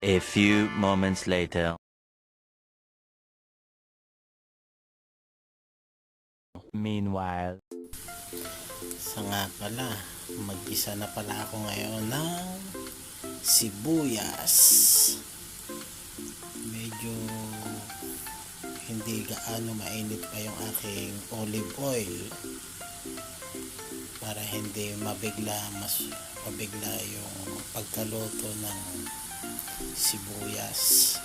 A few moments later. Meanwhile. Sa nga pala, mag-isa na pala ako ngayon ng sibuyas. Medyo hindi gaano mainit pa yung aking olive oil para hindi mabigla yung pagkaluto ng sibuyas.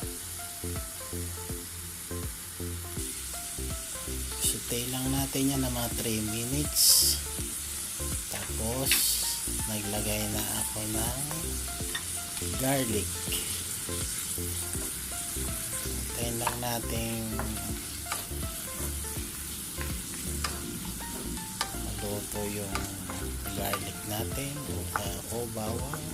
Sutay lang natin yan ng mga 3 minutes. Tapos naglagay na ako ng garlic. Hintayin lang natin maluto yung garlic natin o bawang.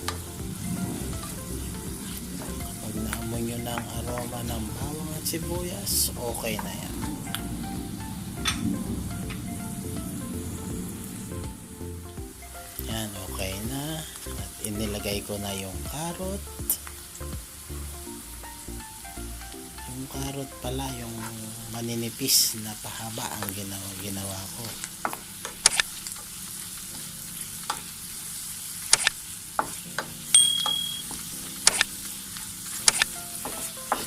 Kapag naamoy nyo na ang aroma ng bawang at sibuyas, okay na yan. Yan, okay na. At inilagay ko na yung carrot. Yung carrot pala, yung maninipis na pahaba ang ginawa ko.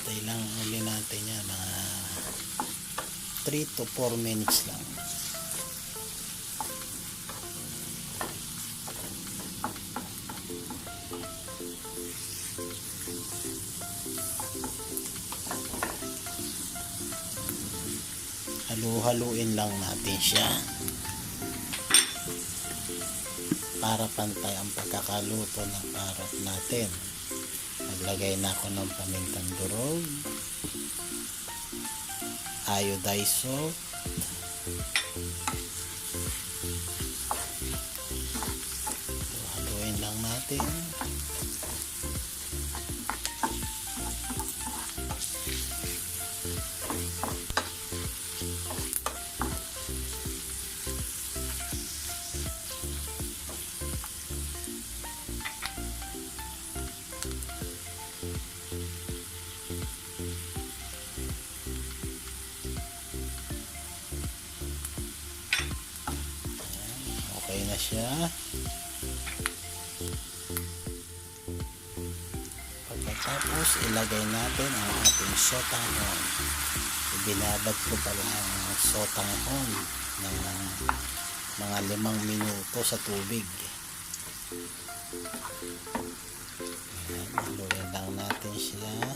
Stay lang uli natin yan, mga 3 to 4 minutes lang. Halu-haluin lang natin siya para pantay ang pagkakaluto ng carrot natin. Naglagay na ako ng pamintang durog, iodized salt, haluin lang natin. Okay na siya. Pagkatapos ilagay natin ang ating sotanghon. Ibinabad ko pala ang sotanghon ng mga 5 minuto sa tubig. Ayan, haluin lang natin siya.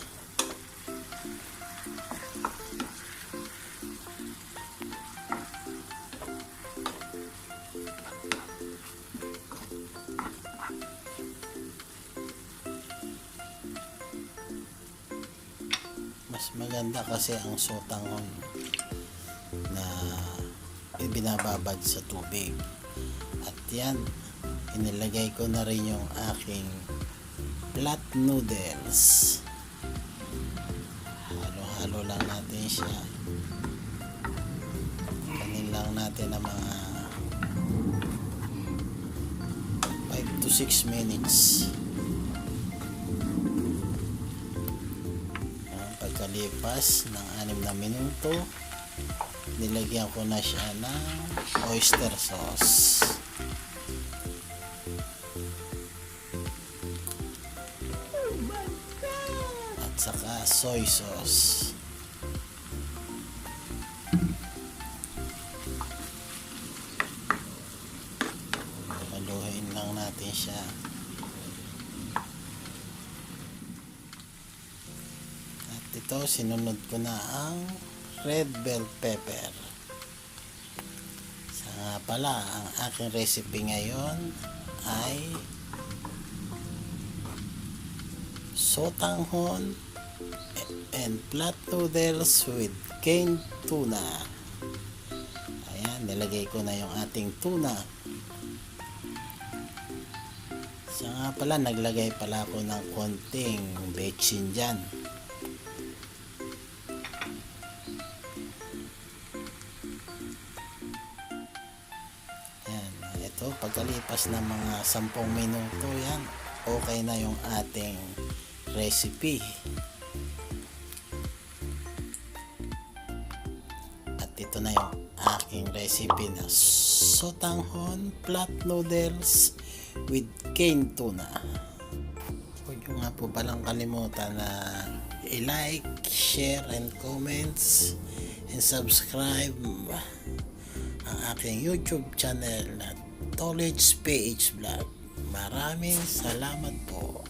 Mas maganda kasi ang sotanghon na ibinababad sa tubig. At yan, inilagay ko na rin yung aking flat noodles. Halo-halo lang natin siya. Kanin lang natin ng mga 5 to 6 minutes. Pagkalipas ng 6 na minuto, nilagyan ko na siya ng oyster sauce. At saka soy sauce. Haluin lang natin siya. Ito, sinunod ko na ang red bell pepper. Sa nga pala, ang aking recipe ngayon ay sotanghon and flat noodles with canned tuna. Ayan, nilagay ko na yung ating tuna. Sa nga pala, naglagay pala ako ng konting bechin dyan. Pagkalipas ng mga 10 minuto yan, okay na yung ating recipe. At ito na yung aking recipe na sotanghon flat noodles with canned tuna. Huwag nyo nga po palang kalimutan na i-like, share, and comments and subscribe ang aking YouTube channel na Tolage PH Vlog. Maraming salamat po.